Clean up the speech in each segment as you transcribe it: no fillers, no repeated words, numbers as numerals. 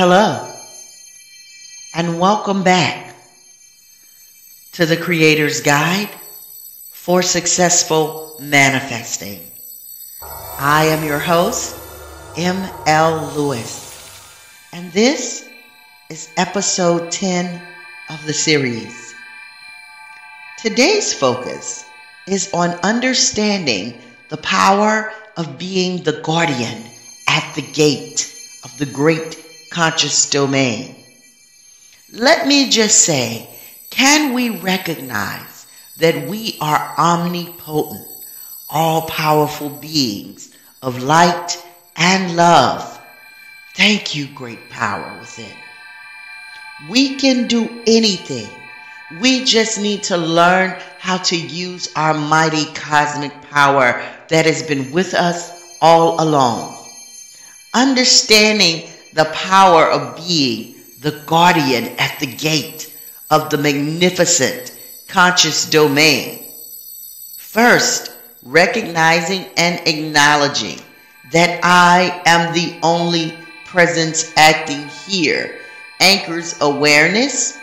Hello, and welcome back to the Creator's Guide for Successful Manifesting. I am your host, M.L. Lewis, and this is episode 10 of the series. Today's focus is on understanding the power of being the guardian at the gate of the great conscious domain. Let me just say, can we recognize that we are omnipotent, all-powerful beings of light and love? Thank you, great power within. We can do anything. We just need to learn how to use our mighty cosmic power that has been with us all along. Understanding the power of being the guardian at the gate of the magnificent conscious domain. First, recognizing and acknowledging that I am the only presence acting here anchors awareness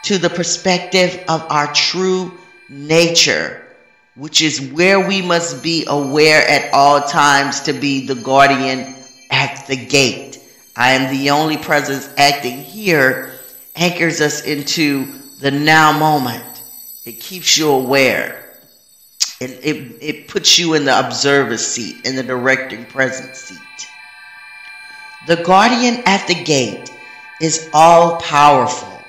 to the perspective of our true nature, which is where we must be aware at all times to be the guardian at the gate. I am the only presence acting here anchors us into the now moment. It keeps you aware. It puts you in the observer seat, in the directing presence seat. The guardian at the gate is all powerful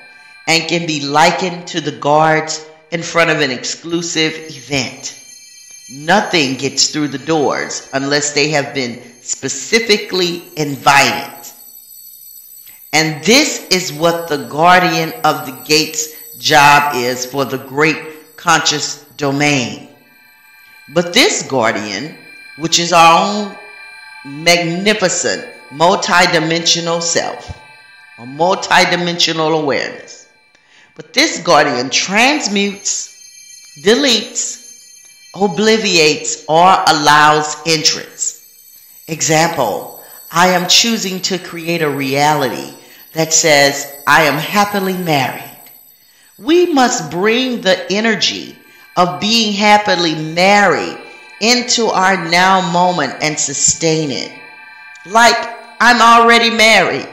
and can be likened to the guards in front of an exclusive event. Nothing gets through the doors unless they have been specifically invited. And this is what the guardian of the gate's job is for the great conscious domain. But this guardian, which is our own magnificent multidimensional self, or multidimensional awareness, but this guardian transmutes, deletes, obliviates, or allows entrance. Example, I am choosing to create a reality that says, I am happily married. We must bring the energy of being happily married into our now moment and sustain it. Like, I'm already married.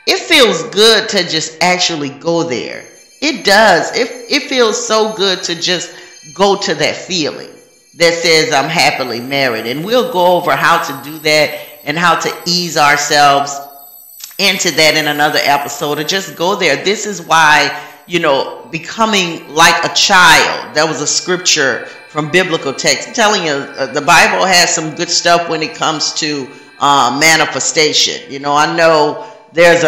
It feels good to just actually go there. It does. It feels so good to just go to that feeling that says I'm happily married. And we'll go over how to do that and how to ease ourselves into that in another episode, or just go there. This is why, becoming like a child. That was a scripture from biblical text. I'm telling you, the Bible has some good stuff when it comes to manifestation. I know there's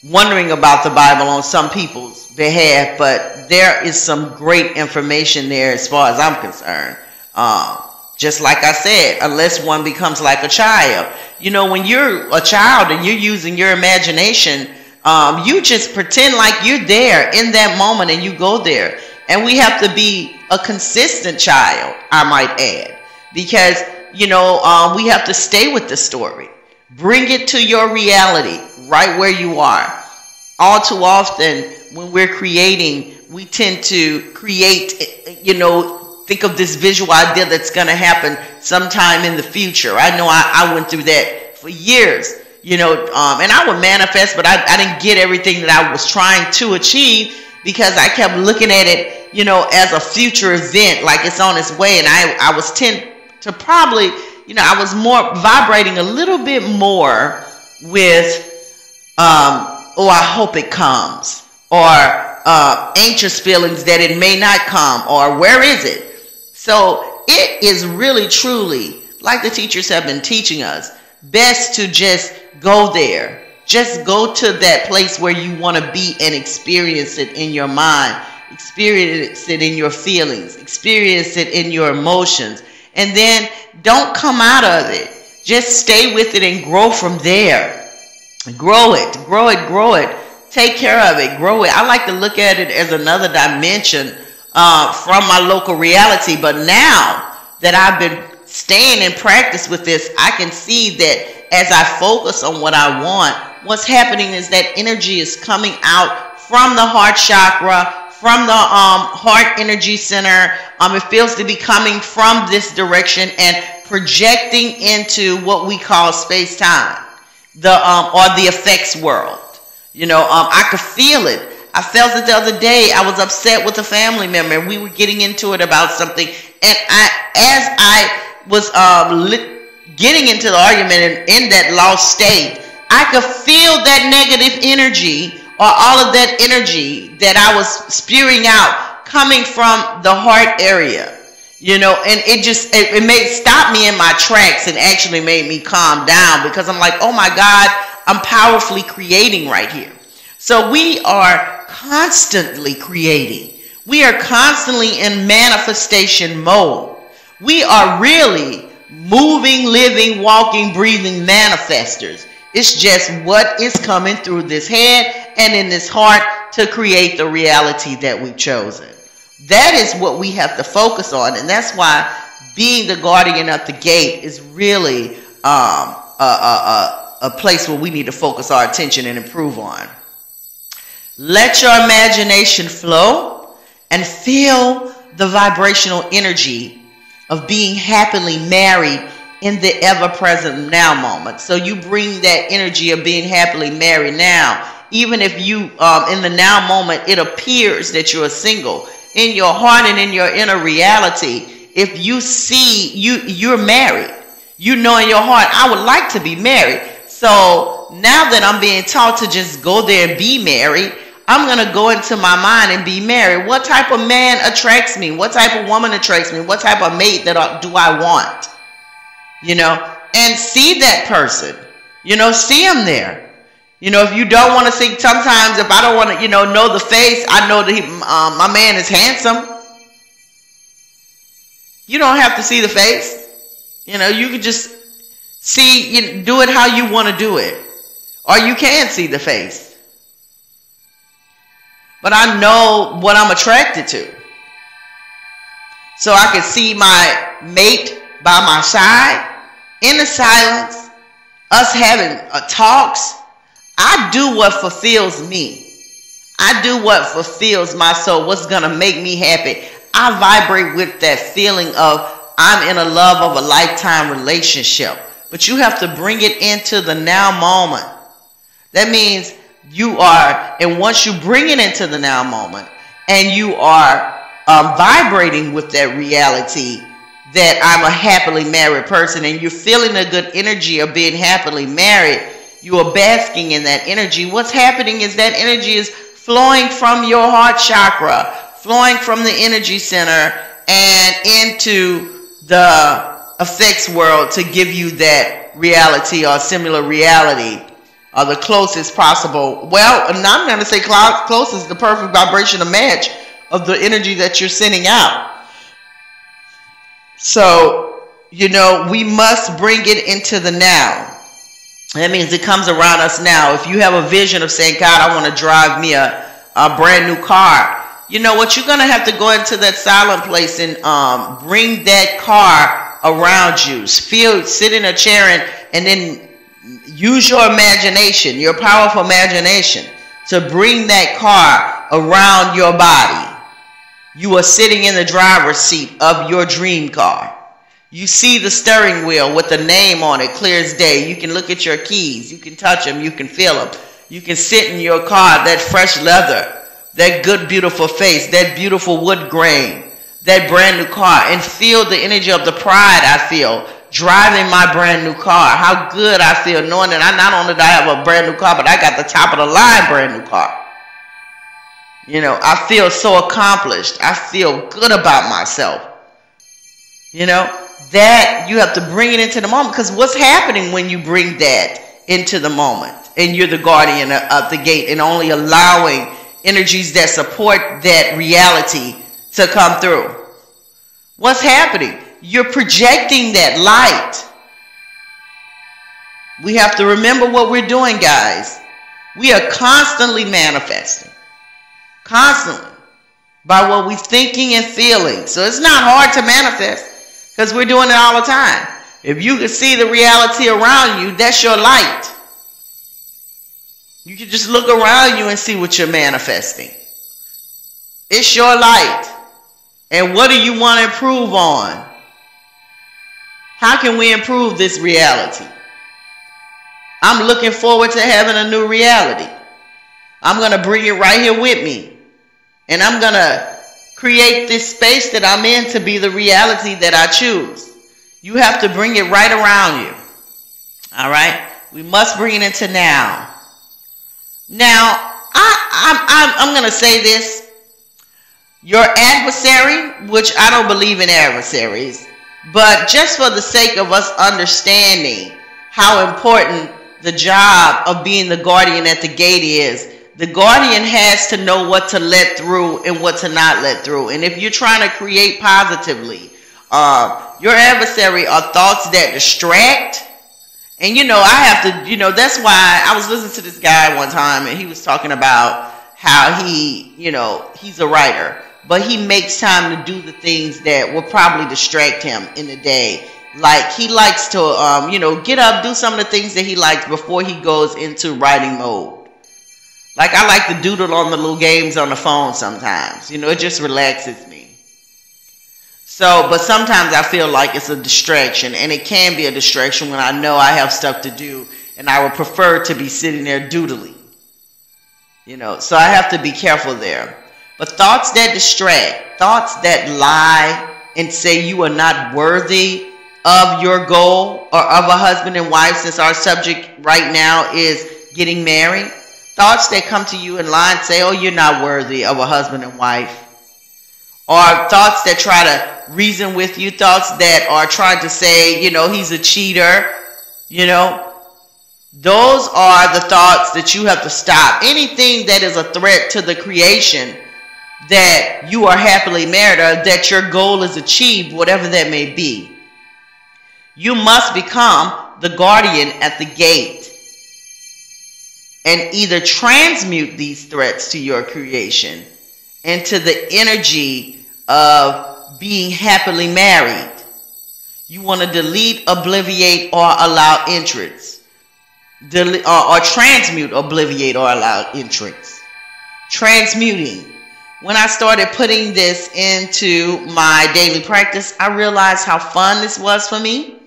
wondering about the Bible on some people's behalf, but there is some great information there as far as I'm concerned. Just like I said, unless one becomes like a child. When you're a child and you're using your imagination, you just pretend like you're there in that moment and you go there. And we have to be a consistent child, I might add, because, we have to stay with the story. Bring it to your reality right where you are. All too often when we're creating, we tend to create, think of this visual idea that's going to happen sometime in the future. I know I went through that for years, and I would manifest, but I didn't get everything that I was trying to achieve because I kept looking at it, as a future event, like it's on its way. And I was tend to probably, I was more vibrating a little bit more with, oh, I hope it comes, or anxious feelings that it may not come, or where is it? So it is really, truly, like the teachers have been teaching us, best to just go there. Just go to that place where you want to be and experience it in your mind. Experience it in your feelings. Experience it in your emotions. And then don't come out of it. Just stay with it and grow from there. Grow it, grow it, grow it. Take care of it, grow it. I like to look at it as another dimension from my local reality. But now that I've been staying in practice with this, I can see that as I focus on what I want, what's happening is that energy is coming out from the heart chakra, from the heart energy center. It feels to be coming from this direction and projecting into what we call space-time, or the effects world. I could feel it. I felt it the other day. I was upset with a family member. We were getting into it about something, and as I was getting into the argument and in that lost state, I could feel that negative energy, or all of that energy that I was spewing out, coming from the heart area, and it made stop me in my tracks and actually made me calm down, because I'm like, oh my God, I'm powerfully creating right here. So we are constantly creating. We are constantly in manifestation mode. We are really moving, living, walking, breathing manifestors. It's just what is coming through this head and in this heart to create the reality that we've chosen. That is what we have to focus on, and that's why being the guardian of the gate is really a place where we need to focus our attention and improve on. Let your imagination flow and feel the vibrational energy of being happily married in the ever-present now moment. So you bring that energy of being happily married now. Even if you, in the now moment, it appears that you're single. In your heart and in your inner reality, if you see you're married, you know in your heart, I would like to be married. So now that I'm being taught to just go there and be married, I'm going to go into my mind and be married. What type of man attracts me? What type of woman attracts me? What type of mate do I want? And see that person, see him there. If you don't want to see, sometimes if I don't want to, know the face, I know that my man is handsome. You don't have to see the face. You can just see, do it how you want to do it. Or you can see the face. But I know what I'm attracted to. So I can see my mate by my side, in the silence, us having talks. I do what fulfills me. I do what fulfills my soul, what's going to make me happy. I vibrate with that feeling of I'm in a love of a lifetime relationship. But you have to bring it into the now moment. That means you are, and once you bring it into the now moment, and you are vibrating with that reality that I'm a happily married person, and you're feeling a good energy of being happily married, you are basking in that energy. What's happening is that energy is flowing from your heart chakra, flowing from the energy center and into the effects world to give you that reality or similar reality, or the closest possible. Well, and I'm going to say close is the perfect vibrational match of the energy that you're sending out. So, we must bring it into the now. That means it comes around us now. If you have a vision of saying, God, I want to drive me a brand new car, what, you're going to have to go into that silent place and bring that car around you. Sit in a chair and then use your imagination, your powerful imagination, to bring that car around your body. You are sitting in the driver's seat of your dream car. You see the steering wheel with the name on it, clear as day. You can look at your keys. You can touch them. You can feel them. You can sit in your car, that fresh leather, that good, beautiful face, that beautiful wood grain, that brand new car, and feel the energy of the pride I feel driving my brand new car. How good I feel knowing that I not only do I have a brand new car, but I got the top of the line brand new car. I feel so accomplished. I feel good about myself. That you have to bring it into the moment, because what's happening when you bring that into the moment and you're the guardian of the gate and only allowing energies that support that reality to come through? What's happening? You're projecting that light. We have to remember what we're doing, guys. We are constantly manifesting. Constantly. By what we're thinking and feeling. So it's not hard to manifest, because we're doing it all the time. If you can see the reality around you, that's your light. You can just look around you and see what you're manifesting. It's your light. And what do you want to improve on? How can we improve this reality? I'm looking forward to having a new reality. I'm going to bring it right here with me. And I'm going to create this space that I'm in to be the reality that I choose. You have to bring it right around you. All right? We must bring it into now. Now, I'm going to say this. Your adversary, which I don't believe in adversaries, but just for the sake of us understanding how important the job of being the guardian at the gate is, the guardian has to know what to let through and what to not let through. And if you're trying to create positively, your adversary are thoughts that distract. And, I have to, that's why I was listening to this guy one time and he was talking about how he's a writer, but he makes time to do the things that will probably distract him in the day. Like he likes to, get up, do some of the things that he likes before he goes into writing mode. Like I like to doodle on the little games on the phone sometimes. It just relaxes me. So, but sometimes I feel like it's a distraction, and it can be a distraction when I know I have stuff to do, and I would prefer to be sitting there doodling. So I have to be careful there. But thoughts that distract, thoughts that lie and say you are not worthy of your goal or of a husband and wife, since our subject right now is getting married. Thoughts that come to you and lie and say, oh, you're not worthy of a husband and wife. Or thoughts that try to reason with you, thoughts that are trying to say, he's a cheater, Those are the thoughts that you have to stop. Anything that is a threat to the creation that you are happily married or that your goal is achieved, whatever that may be. You must become the guardian at the gate and either transmute these threats to your creation into the energy of being happily married. You want to delete, obliviate, or allow entrance. Or transmute, obliviate, or allow entrance. Transmuting. When I started putting this into my daily practice, I realized how fun this was for me,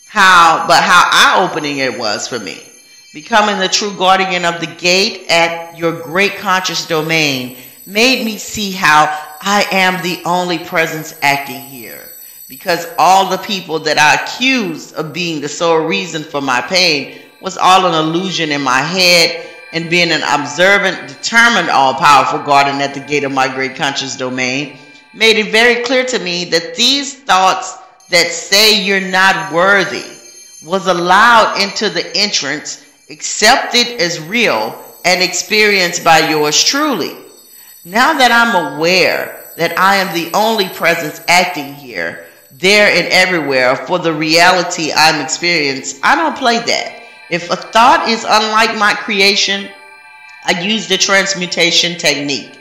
how eye-opening it was for me. Becoming the true guardian of the gate at your great conscious domain made me see how I am the only presence acting here. Because all the people that I accused of being the sole reason for my pain was all an illusion in my head, and being an observant, determined, all-powerful guardian at the gate of my great conscious domain made it very clear to me that these thoughts that say you're not worthy was allowed into the entrance, accepted as real, and experienced by yours truly. Now that I'm aware that I am the only presence acting here, there, and everywhere for the reality I'm experiencing, I don't play that. If a thought is unlike my creation, I use the transmutation technique.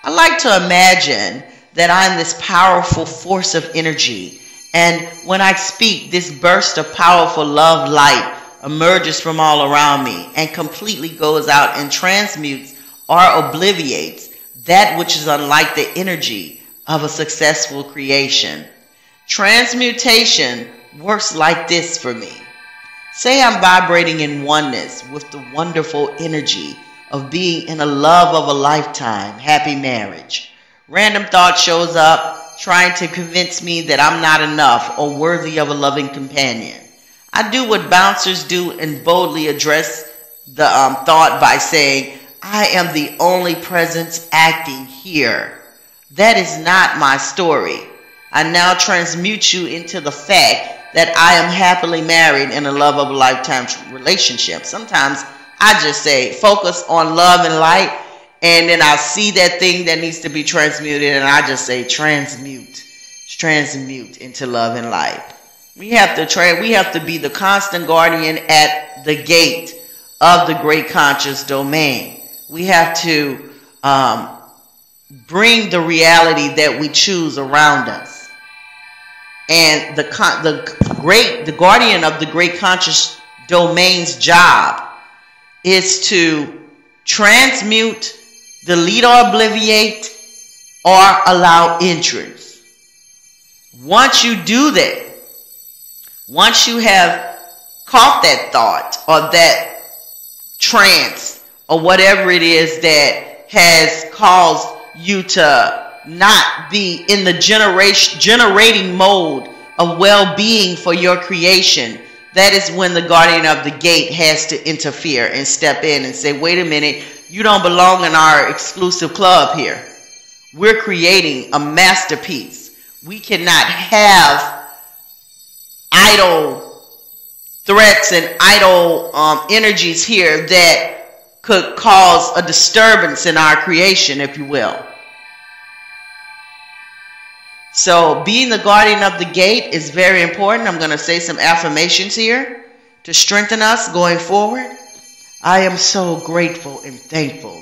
I like to imagine that I'm this powerful force of energy, and when I speak, this burst of powerful love light emerges from all around me and completely goes out and transmutes or obliviates that which is unlike the energy of a successful creation. Transmutation works like this for me. Say I'm vibrating in oneness with the wonderful energy of being in a love of a lifetime, happy marriage. Random thought shows up trying to convince me that I'm not enough or worthy of a loving companion. I do what bouncers do and boldly address the thought by saying, I am the only presence acting here. That is not my story. I now transmute you into the fact that I am happily married in a love of a lifetime relationship. Sometimes I just say, focus on love and light, and then I'll see that thing that needs to be transmuted, and I just say, transmute into love and light. We have to be the constant guardian at the gate of the great conscious domain. We have to bring the reality that we choose around us. And the guardian of the great conscious domain's job is to transmute, delete or obliviate, or allow entrance. Once you do that, once you have caught that thought or that trance or whatever it is that has caused you to not be in the generating mode of well-being for your creation, that is when the guardian of the gate has to interfere and step in and say, wait a minute, you don't belong in our exclusive club here. We're creating a masterpiece. We cannot have idle threats and idle energies here that could cause a disturbance in our creation, if you will. So being the guardian of the gate is very important. I'm going to say some affirmations here to strengthen us going forward. I am so grateful and thankful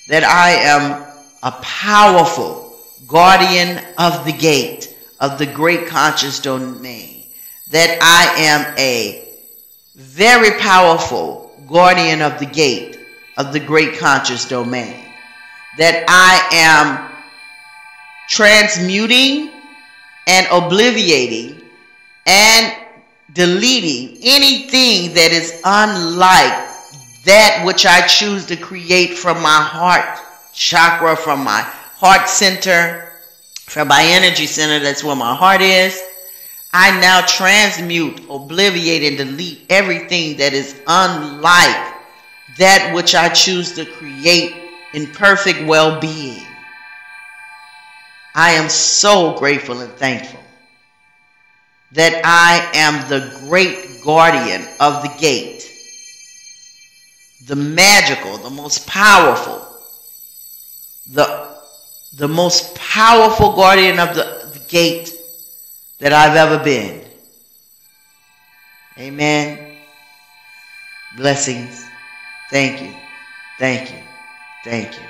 that I am a powerful guardian of the gate of the great conscious domain. That I am a very powerful guardian of the gate of the great conscious domain. That I am transmuting and obliviating and deleting anything that is unlike that which I choose to create from my heart chakra, from my heart center, from my energy center. That's where my heart is. I now transmute, obliviate, and delete everything that is unlike that which I choose to create in perfect well-being. I am so grateful and thankful that I am the great guardian of the gate, the magical, the most powerful, the most powerful guardian of the gate that I've ever been. Amen. Blessings. Thank you. Thank you. Thank you.